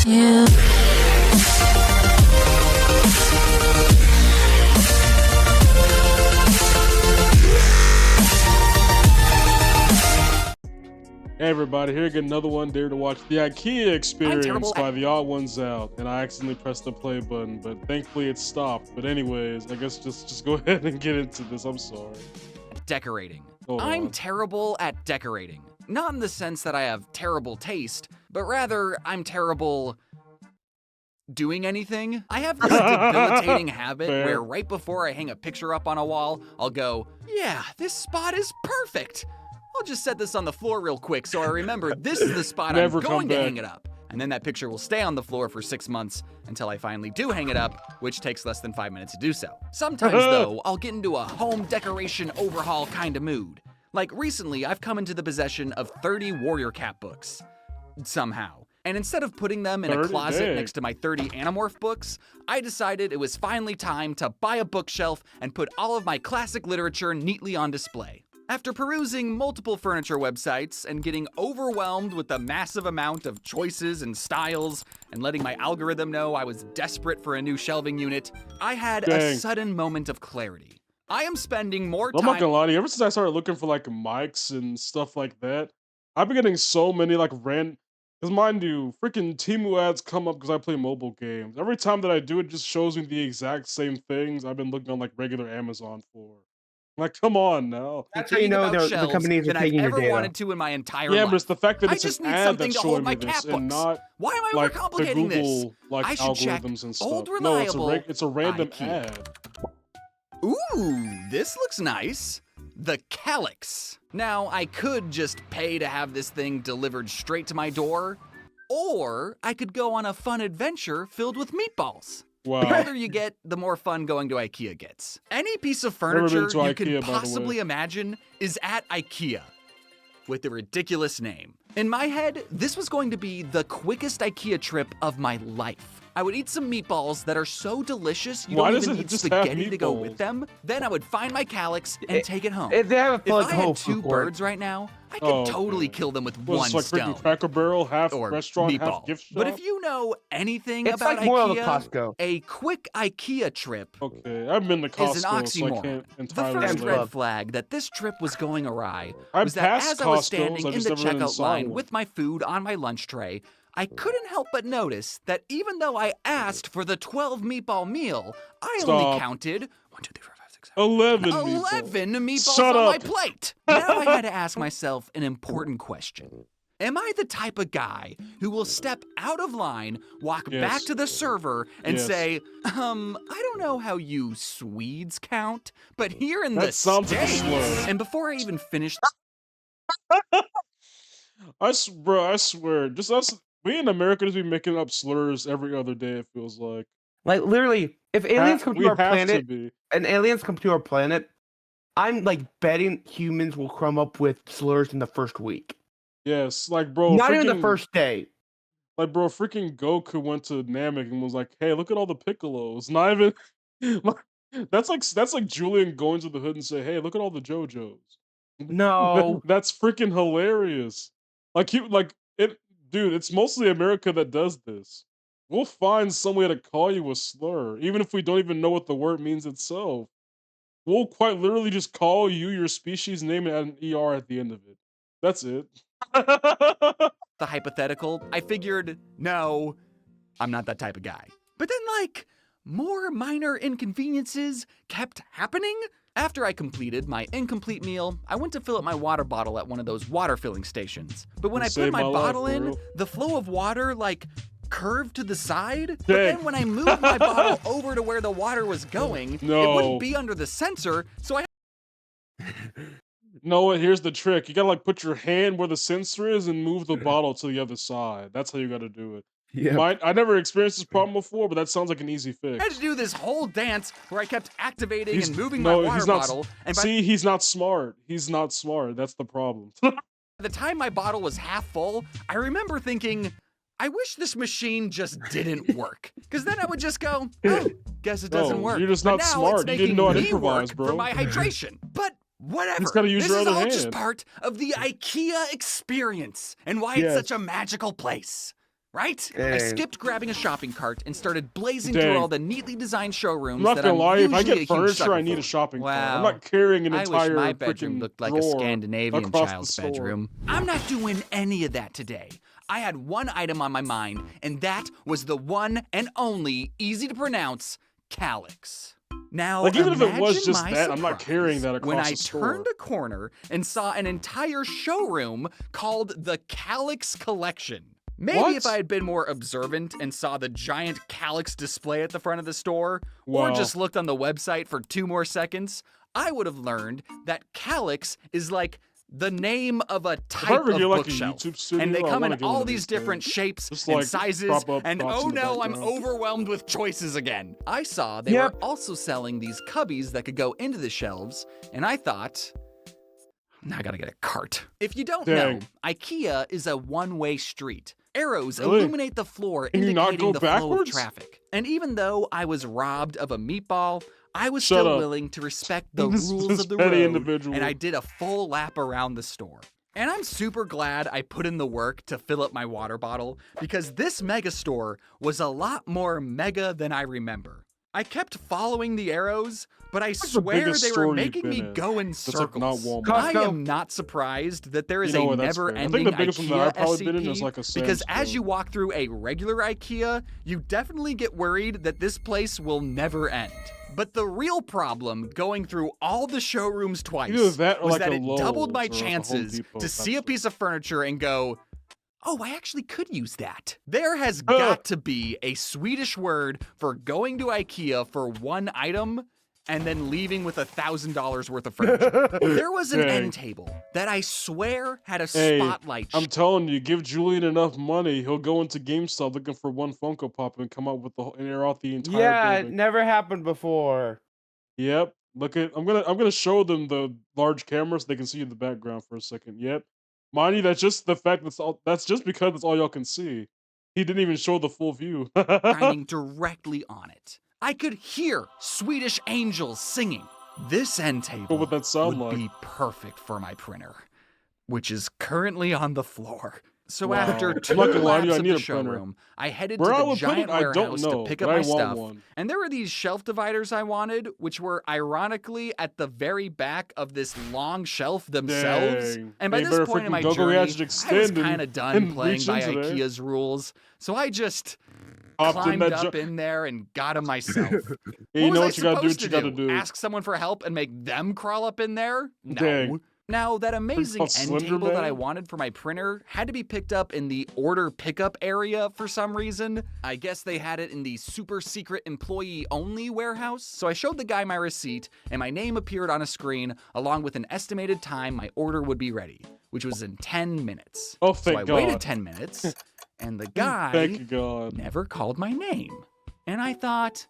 you. Hey everybody, here again, another one there to watch the IKEA experience by the Odd Ones Out, and I accidentally pressed the play button, but thankfully it stopped. But anyways, I guess just go ahead and get into this. I'm sorry. Decorating. Hold I'm on. terrible at decorating. Not in the sense that I have terrible taste, but rather I'm terrible doing anything. I have this debilitating habit Fair. where right before I hang a picture up on a wall, I'll go, yeah, this spot is perfect. I'll just set this on the floor real quick so I remember this is the spot Never I'm going come to back. hang it up. And then that picture will stay on the floor for 6 months until I finally do hang it up, which takes less than 5 minutes to do so. Sometimes though, I'll get into a home decoration overhaul kind of mood. Like recently, I've come into the possession of 30 Warrior Cat books. Somehow. And instead of putting them in a 30? closet Dang. next to my 30 Animorph books, I decided it was finally time to buy a bookshelf and put all of my classic literature neatly on display. After perusing multiple furniture websites and getting overwhelmed with the massive amount of choices and styles and letting my algorithm know I was desperate for a new shelving unit, I had a Dang. sudden moment of clarity. I am spending more I'm not time. gonna lie to you, ever since I started looking for like mics and stuff like that, I've been getting so many like because mind you, freaking Temu ads come up because I play mobile games. Every time that I do, it just shows me the exact same things I've been looking on like regular Amazon for. Like, come on now. That's how you know about the shelves companies are than I've taking your ever data. wanted to in my entire Yeah, life. but it's the fact that I it's just an need ad something that's to hold showing my me cat this, and books. not Why am I like the overcomplicating this? Google like I should check algorithms and stuff. old, No, it's reliable it's a random IKEA. ad. Ooh, this looks nice. The Calyx. Now, I could just pay to have this thing delivered straight to my door, or I could go on a fun adventure filled with meatballs. The Wow. older you get, the more fun going to IKEA gets. Any piece of Never been furniture to you IKEA, can by the way. possibly imagine is at IKEA, with a ridiculous name. In my head, this was going to be the quickest IKEA trip of my life. I would eat some meatballs that are so delicious you Why don't does even it need just have spaghetti to go meatballs? with them. Then I would find my Calyx and take it home. If they have a If like I whole had two food court. birds right now, I could Oh, totally okay. kill them with Was one this like stone. freaking Cracker Barrel, half Or restaurant, half meatball. gift shop? But if you know anything It's about like more of a IKEA, Costco. a quick IKEA trip Okay, I've been to Costco, is an so I oxymoron. can't The entirely first Sam's relate. red flag that this trip was going awry I've was that passed as I was Costco's, standing I've in just the never been checkout inside line one. with my food on my lunch tray, I couldn't help but notice that even though I asked for the 12 meatball meal, I Stop. only counted 1, 2, 3, 4, 5, 6, 7, 11 11 meatballs Shut on my up. plate. Now I had to ask myself an important question. Am I the type of guy who will step out of line, walk Yes. back to the server, and Yes. say, I don't know how you Swedes count, but here in That the sounds like a States. slur. And before I even finished, Bro, I swear, just us, we in America just be making up slurs every other day, it feels like. Like literally, if aliens come We to our have to planet, be. and aliens come to our planet, I'm like betting humans will come up with slurs in the first week. Yes, like, bro, Not even the freaking- first day. Like, bro, freaking Goku went to Namek and was like, "Hey, look at all the Piccolos." Not even. That's like Julian going to the hood and say, "Hey, look at all the JoJos." No. That's freaking hilarious. Dude. It's mostly America that does this. We'll find some way to call you a slur, even if we don't even know what the word means itself. We'll quite literally just call you your species name and add an ER at the end of it. That's it. the hypothetical, I figured, no, I'm not that type of guy. But then, like, more minor inconveniences kept happening. After I completed my incomplete meal, I went to fill up my water bottle at one of those water filling stations. But when I put Saved my my life, bottle for in, real. the flow of water, like, curved to the side. But Dang. then when I moved my bottle over to where the water was going, it No. wouldn't be under the sensor, so I No, here's the trick. You gotta like put your hand where the sensor is and move the bottle to the other side. That's how you gotta do it. Yeah. I never experienced this problem before, but that sounds like an easy fix. had to do this whole dance where I kept activating He's- and moving no, my water he's not- bottle. And by See, he's not smart. He's not smart. That's the problem. the time my bottle was half full, I remember thinking, I wish this machine just didn't work. Because then I would just go, oh, guess it doesn't No, work. you're just But not now smart. It's You didn't making know how to me improvise, work bro. for my hydration. But whatever. gotta use this your is other all just hand. part of the IKEA experience and why Yes. it's such a magical place. right? I Dang. skipped grabbing a shopping cart and started blazing Dang. through all the neatly designed I'm showrooms not that gonna I'm lie, if I usually a get huge furniture, sucker I need a for. shopping cart. I'm Wow. not carrying an I wish entire my bedroom freaking looked like a drawer Scandinavian across the child's store. bedroom. I'm not doing any of that today. I had one item on my mind, and that was the one and only, easy to pronounce, calyx. Now, Like, even if it was imagine just my that, I'm not carrying surprise that when across I the store. turned a corner and saw an entire showroom called the Calyx Collection. Maybe if What? I had been more observant and saw the giant calyx display at the front of the store, or Wow. just looked on the website for 2 more seconds, I would have learned that calyx is like the name of a If I type ever of get like a bookshelf. YouTube studio, And they I come in wanna get one all of these these different things. shapes Just, and like, sizes, prop up and props oh in the no, I'm background. overwhelmed with choices again. I saw they Yep. were also selling these cubbies that could go into the shelves, and I thought, now I gotta get a cart. If you don't know, Dang. IKEA is a one-way street. Arrows Really? illuminate the floor, Can you not indicating go the flow of backwards? traffic. And even though I was robbed of a meatball, I was Shut still up. willing to respect the This rules of the petty road, individual. and I did a full lap around the store. And I'm super glad I put in the work to fill up my water bottle, because this mega store was a lot more mega than I remember. I kept following the arrows, but I What's the swear biggest they were store you've making been me in go in that's, like, circles. not Walmart? I Costco. am not surprised that there is You know a what, that's fair. I think never-ending the biggest one that I've IKEA probably been in is, SCP, like, a because Sam's as Club. you walk through a regular IKEA, you definitely get worried that this place will never end. But the real problem going through all the showrooms twice Either that or was like that a it doubled my Lowe's or like a Home chances Depot to type see a store. piece of furniture and go, oh, I actually could use that. There has got to be a Swedish word for going to IKEA for one item and then leaving with $1,000 worth of furniture. There was an Dang. end table that I swear had a Hey, spotlight. I'm telling you, give Julian enough money, he'll go into GameStop looking for one Funko Pop and come out with the whole, and air out the entire Yeah, it building. never happened before. Yep. Look at I'm gonna show them the large camera so they can see in the background for a second. Yep. Mind you, that's just the fact that's just because that's all y'all can see. He didn't even show the full view. Shining directly on it. I could hear Swedish angels singing. This end What table would that sound would like? be perfect for my printer, which is currently on the floor. So Wow. after I'm 2 not gonna lie to you, laps I of need the a printer. showroom, I headed Where to I the would put giant it, I don't warehouse know, to pick but up I my want stuff. one. And there were these shelf dividers I wanted, which were ironically at the very back of this long shelf themselves. Dang. And by Hey, this better point in freaking my go journey, gadget I was extend kind of done and playing reach by into there. IKEA's rules. So I just Hopped in climbed that up ju- in there and got him myself. Yeah, you What know was what you gotta do, supposed what you to gotta do. Ask someone for help and make them crawl up in there? No. Dang. Now, that amazing called end Slender table that I Man? wanted for my printer had to be picked up in the order pickup area for some reason. I guess they had it in the super secret employee only warehouse. So I showed the guy my receipt, and my name appeared on a screen along with an estimated time my order would be ready, which was in 10 minutes. Oh, So thank I God. waited 10 minutes, and the guy Thank you, God. never called my name. And I thought,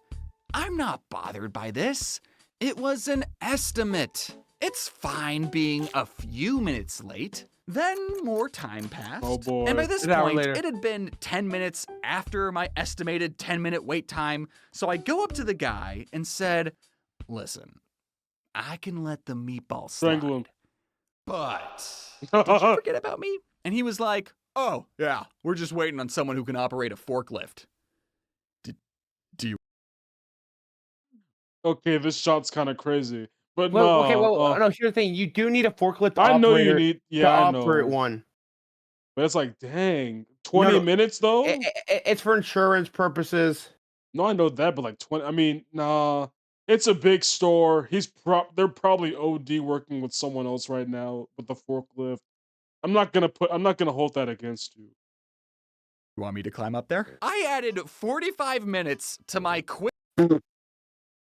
I'm not bothered by this. It was an estimate. It's fine being a few minutes late. Then more time passed. Oh, boy. And by this An hour point, later. it had been 10 minutes after my estimated 10-minute wait time. So I go up to the guy and said, listen, I can let the meatball slide. Strangle him. But did you forget about me? And he was like, oh, yeah, we're just waiting on someone who can operate a forklift. Do you? Okay, this shot's kind of crazy. But Well, no, okay, no, here's the thing. You do need a forklift I know you operator need, to yeah, I operate know. one. But it's like, dang, 20 no. minutes though? It's for insurance purposes. No, I know that, but like 20, I mean, nah. It's a big store. They're probably OD working with someone else right now with the forklift. I'm not gonna hold that against you. You want me to climb up there? I added 45 minutes to my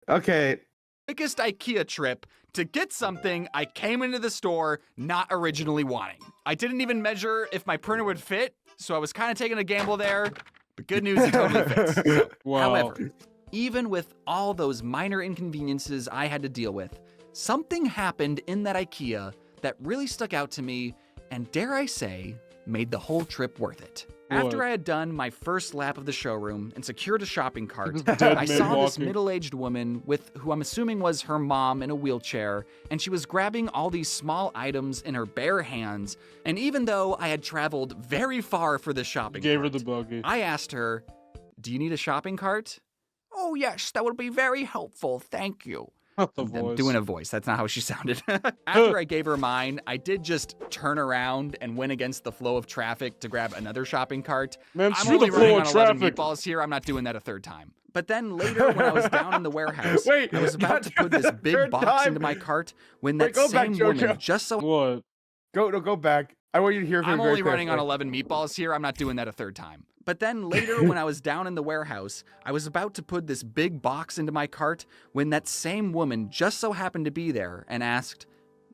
Okay. quickest IKEA trip to get something I came into the store not originally wanting. I didn't even measure if my printer would fit, so I was kind of taking a gamble there. But good news, it totally fits. So, Wow. However, even with all those minor inconveniences I had to deal with, something happened in that IKEA that really stuck out to me and, dare I say, made the whole trip worth it. After What? I had done my first lap of the showroom and secured a shopping cart, Dead I man saw this walking. middle-aged woman with who I'm assuming was her mom in a wheelchair, and she was grabbing all these small items in her bare hands. And even though I had traveled very far for this shopping Gave her cart, the buggy. I asked her, "Do you need a shopping cart?" "Oh yes, that would be very helpful, thank you." Not the I'm voice. doing a voice. That's not how she sounded. After I gave her mine, I did just turn around and went against the flow of traffic to grab another shopping cart. Man, I'm screw only the running flow on of 11 traffic. meatballs here. I'm not doing that a third time. But then later, when I was down in the warehouse, Wait, I was you about got to to put do this that big third box time. into my cart when Wait, that go back, same woman Jojo. just so... What? Go back. I want you to hear from I'm me very only running on carefully. 11 meatballs here. I'm not doing that a third time. But then later, when I was down in the warehouse, I was about to put this big box into my cart when that same woman just so happened to be there and asked,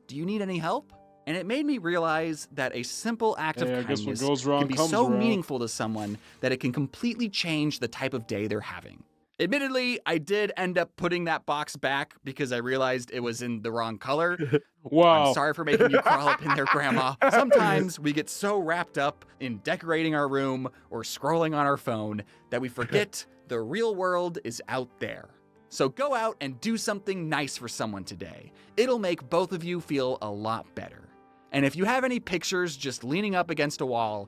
"Do you need any help?" And it made me realize that a simple act Hey, of I guess what kindness goes around can be comes so around. meaningful to someone that it can completely change the type of day they're having. Admittedly, I did end up putting that box back because I realized it was in the wrong color. Wow. I'm sorry for making you crawl up in there, Grandma. Sometimes we get so wrapped up in decorating our room or scrolling on our phone that we forget the real world is out there. So go out and do something nice for someone today. It'll make both of you feel a lot better. And if you have any pictures just leaning up against a wall,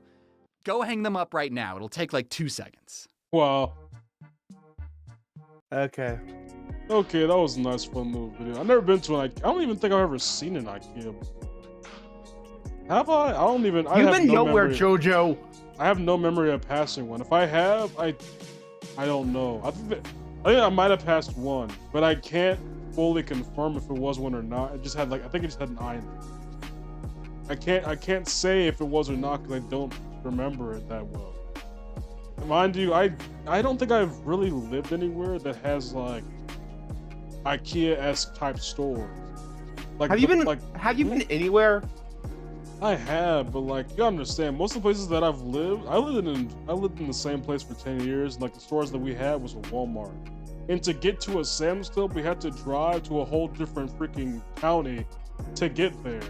go hang them up right now. It'll take like 2 seconds. Wow. Okay. Okay, that was a nice fun little video. I've never been to an IKEA. I don't even think I've ever seen an IKEA. Have I? I don't even. I You've have been no nowhere, memory. Jojo. I have no memory of passing one. If I have, I don't know. I think I might have passed one, but I can't fully confirm if it was one or not. It just had like I think it just had an eye in it. I can't say if it was or not because I don't remember it that well. Mind you, I don't think I've really lived anywhere that has like IKEA-esque type stores. Like Have you been? like Have you been anywhere? I have, but like you gotta understand, most of the places that I've lived, I lived in the same place for 10 years, and like the stores that we had was a Walmart. And to get to a Sam's Club, we had to drive to a whole different freaking county to get there.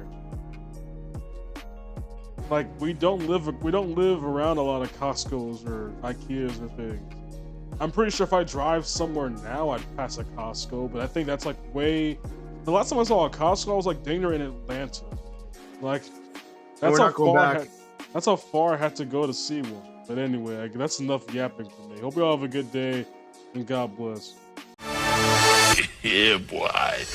Like we don't live around a lot of Costco's or IKEA's or things. I'm pretty sure if I drive somewhere now, I'd pass a Costco, but I think that's like way. The last time I saw a Costco, I was like dang near in Atlanta. Like that's we're how not going far. back. That's how far I had to go to see one. But anyway, that's enough yapping for me. Hope you all have a good day, and God bless. Yeah, boy.